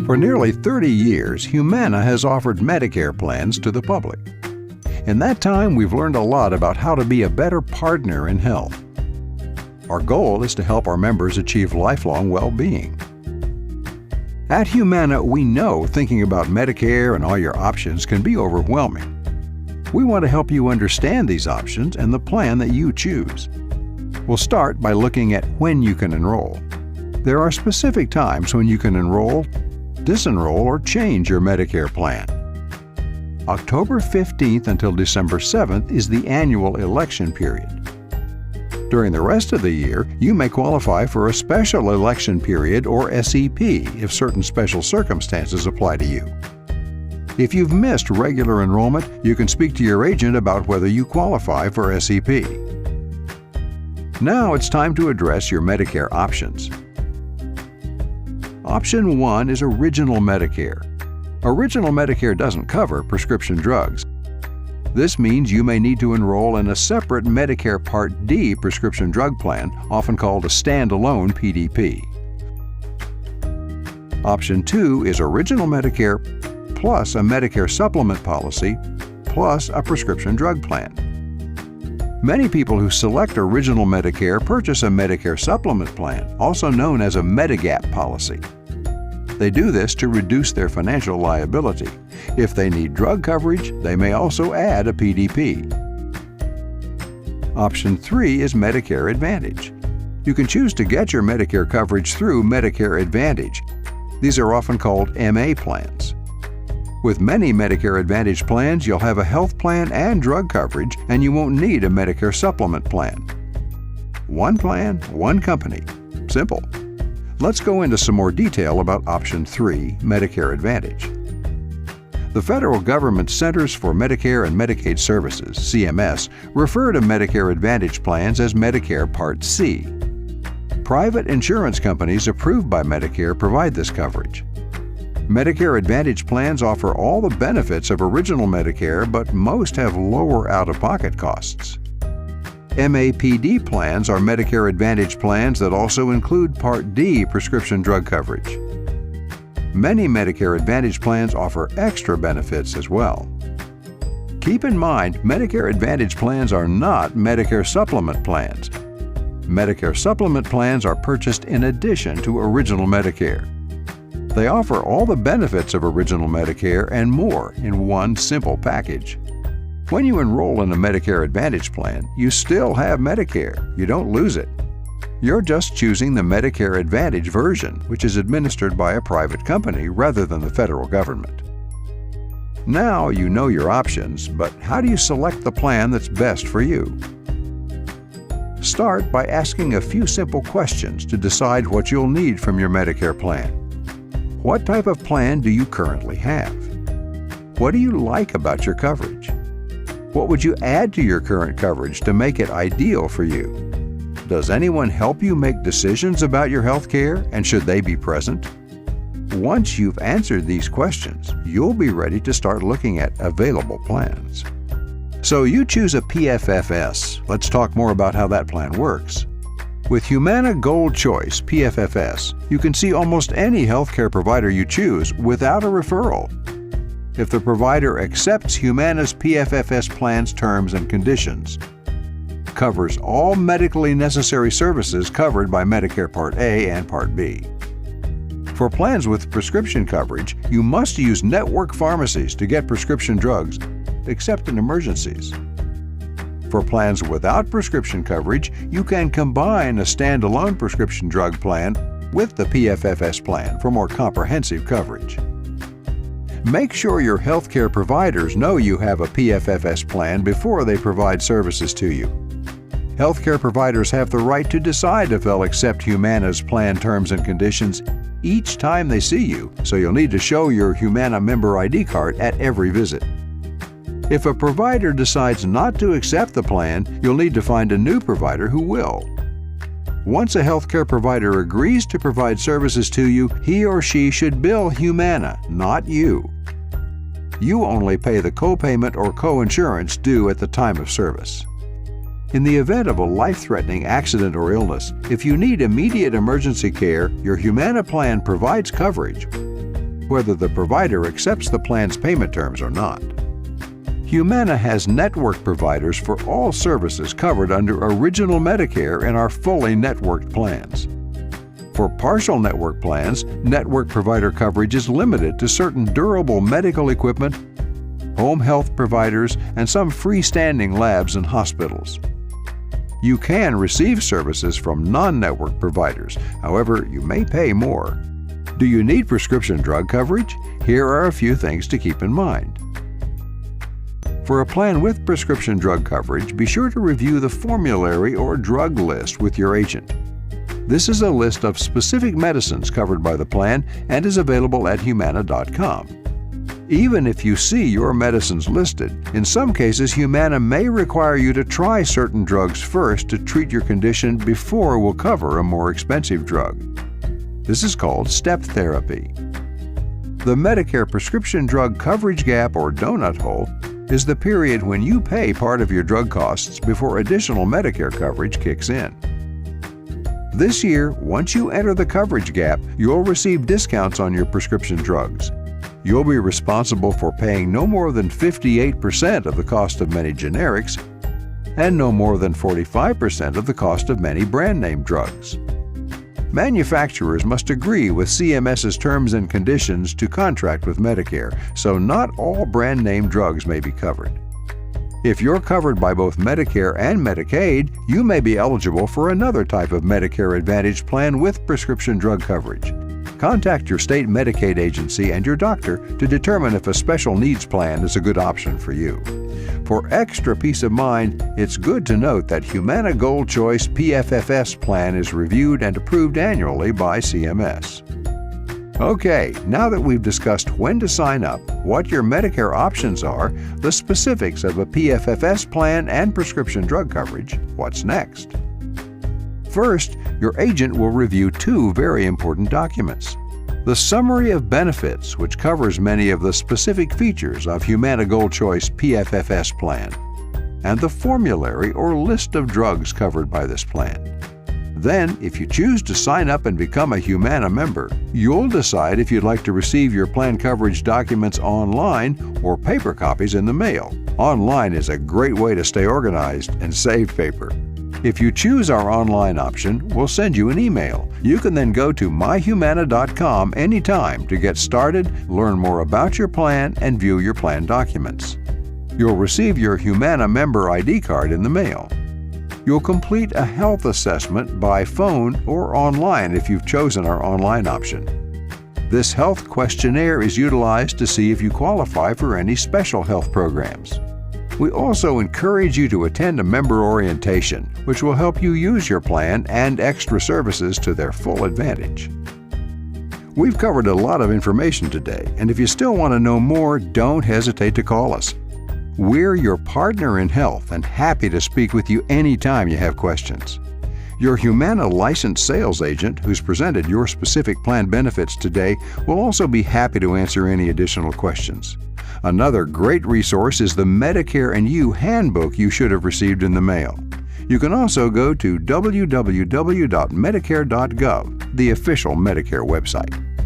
For nearly 30 years, Humana has offered Medicare plans to the public. In that time, we've learned a lot about how to be a better partner in health. Our goal is to help our members achieve lifelong well-being. At Humana, we know thinking about Medicare and all your options can be overwhelming. We want to help you understand these options and the plan that you choose. We'll start by looking at when you can enroll. There are specific times when you can enroll, disenroll, or change your Medicare plan. October 15th until December 7th is the annual election period. During the rest of the year, you may qualify for a special election period or SEP if certain special circumstances apply to you. If you've missed regular enrollment, you can speak to your agent about whether you qualify for SEP. Now it's time to address your Medicare options. Option 1 is Original Medicare. Original Medicare doesn't cover prescription drugs. This means you may need to enroll in a separate Medicare Part D prescription drug plan, often called a standalone PDP. Option 2 is Original Medicare plus a Medicare supplement policy plus a prescription drug plan. Many people who select Original Medicare purchase a Medicare supplement plan, also known as a Medigap policy. They do this to reduce their financial liability. If they need drug coverage, they may also add a PDP. Option 3 is Medicare Advantage. You can choose to get your Medicare coverage through Medicare Advantage. These are often called MA plans. With many Medicare Advantage plans, you'll have a health plan and drug coverage, and you won't need a Medicare supplement plan. One plan, one company. Simple. Let's go into some more detail about Option 3, Medicare Advantage. The federal government Centers for Medicare and Medicaid Services, CMS, refer to Medicare Advantage plans as Medicare Part C. Private insurance companies approved by Medicare provide this coverage. Medicare Advantage plans offer all the benefits of Original Medicare, but most have lower out-of-pocket costs. MAPD plans are Medicare Advantage plans that also include Part D prescription drug coverage. Many Medicare Advantage plans offer extra benefits as well. Keep in mind, Medicare Advantage plans are not Medicare supplement plans. Medicare supplement plans are purchased in addition to Original Medicare. They offer all the benefits of Original Medicare and more in one simple package. When you enroll in a Medicare Advantage plan, you still have Medicare. You don't lose it. You're just choosing the Medicare Advantage version, which is administered by a private company rather than the federal government. Now you know your options, but how do you select the plan that's best for you? Start by asking a few simple questions to decide what you'll need from your Medicare plan. What type of plan do you currently have? What do you like about your coverage? What would you add to your current coverage to make it ideal for you? Does anyone help you make decisions about your health care, and should they be present? Once you've answered these questions, you'll be ready to start looking at available plans. So you choose a PFFS. Let's talk more about how that plan works. With Humana Gold Choice PFFS, you can see almost any healthcare provider you choose without a referral. If the provider accepts Humana's PFFS plan's terms and conditions, covers all medically necessary services covered by Medicare Part A and Part B. For plans with prescription coverage, you must use network pharmacies to get prescription drugs, except in emergencies. For plans without prescription coverage, you can combine a standalone prescription drug plan with the PFFS plan for more comprehensive coverage. Make sure your healthcare providers know you have a PFFS plan before they provide services to you. Healthcare providers have the right to decide if they'll accept Humana's plan terms and conditions each time they see you, so you'll need to show your Humana member ID card at every visit. If a provider decides not to accept the plan, you'll need to find a new provider who will. Once a healthcare provider agrees to provide services to you, he or she should bill Humana, not you. You only pay the copayment or coinsurance due at the time of service. In the event of a life-threatening accident or illness, if you need immediate emergency care, your Humana plan provides coverage. whether the provider accepts the plan's payment terms or not. Humana has network providers for all services covered under Original Medicare in our fully networked plans. For partial network plans, network provider coverage is limited to certain durable medical equipment, home health providers, and some freestanding labs and hospitals. You can receive services from non-network providers, however, you may pay more. Do you need prescription drug coverage? Here are a few things to keep in mind. For a plan with prescription drug coverage, be sure to review the formulary or drug list with your agent. This is a list of specific medicines covered by the plan and is available at Humana.com. Even if you see your medicines listed, in some cases Humana may require you to try certain drugs first to treat your condition before it will cover a more expensive drug. This is called step therapy. The Medicare prescription drug coverage gap or donut hole is the period when you pay part of your drug costs before additional Medicare coverage kicks in. This year, once you enter the coverage gap, you'll receive discounts on your prescription drugs. You'll be responsible for paying no more than 58% of the cost of many generics and no more than 45% of the cost of many brand name drugs. Manufacturers must agree with CMS's terms and conditions to contract with Medicare, so not all brand name drugs may be covered. If you're covered by both Medicare and Medicaid, you may be eligible for another type of Medicare Advantage plan with prescription drug coverage. Contact your state Medicaid agency and your doctor to determine if a special needs plan is a good option for you. For extra peace of mind, it's good to note that Humana Gold Choice PFFS plan is reviewed and approved annually by CMS. Okay, now that we've discussed when to sign up, what your Medicare options are, the specifics of a PFFS plan and prescription drug coverage, what's next? First, your agent will review two very important documents. The Summary of Benefits, which covers many of the specific features of Humana Gold Choice PFFS plan, and the formulary or list of drugs covered by this plan. Then, if you choose to sign up and become a Humana member, you'll decide if you'd like to receive your plan coverage documents online or paper copies in the mail. Online is a great way to stay organized and save paper. If you choose our online option, we'll send you an email. You can then go to myhumana.com anytime to get started, learn more about your plan, and view your plan documents. You'll receive your Humana member ID card in the mail. You'll complete a health assessment by phone or online if you've chosen our online option. This health questionnaire is utilized to see if you qualify for any special health programs. We also encourage you to attend a member orientation, which will help you use your plan and extra services to their full advantage. We've covered a lot of information today, and if you still want to know more, don't hesitate to call us. We're your partner in health and happy to speak with you anytime you have questions. Your Humana licensed sales agent who's presented your specific plan benefits today will also be happy to answer any additional questions. Another great resource is the Medicare and You handbook you should have received in the mail. You can also go to www.medicare.gov, the official Medicare website.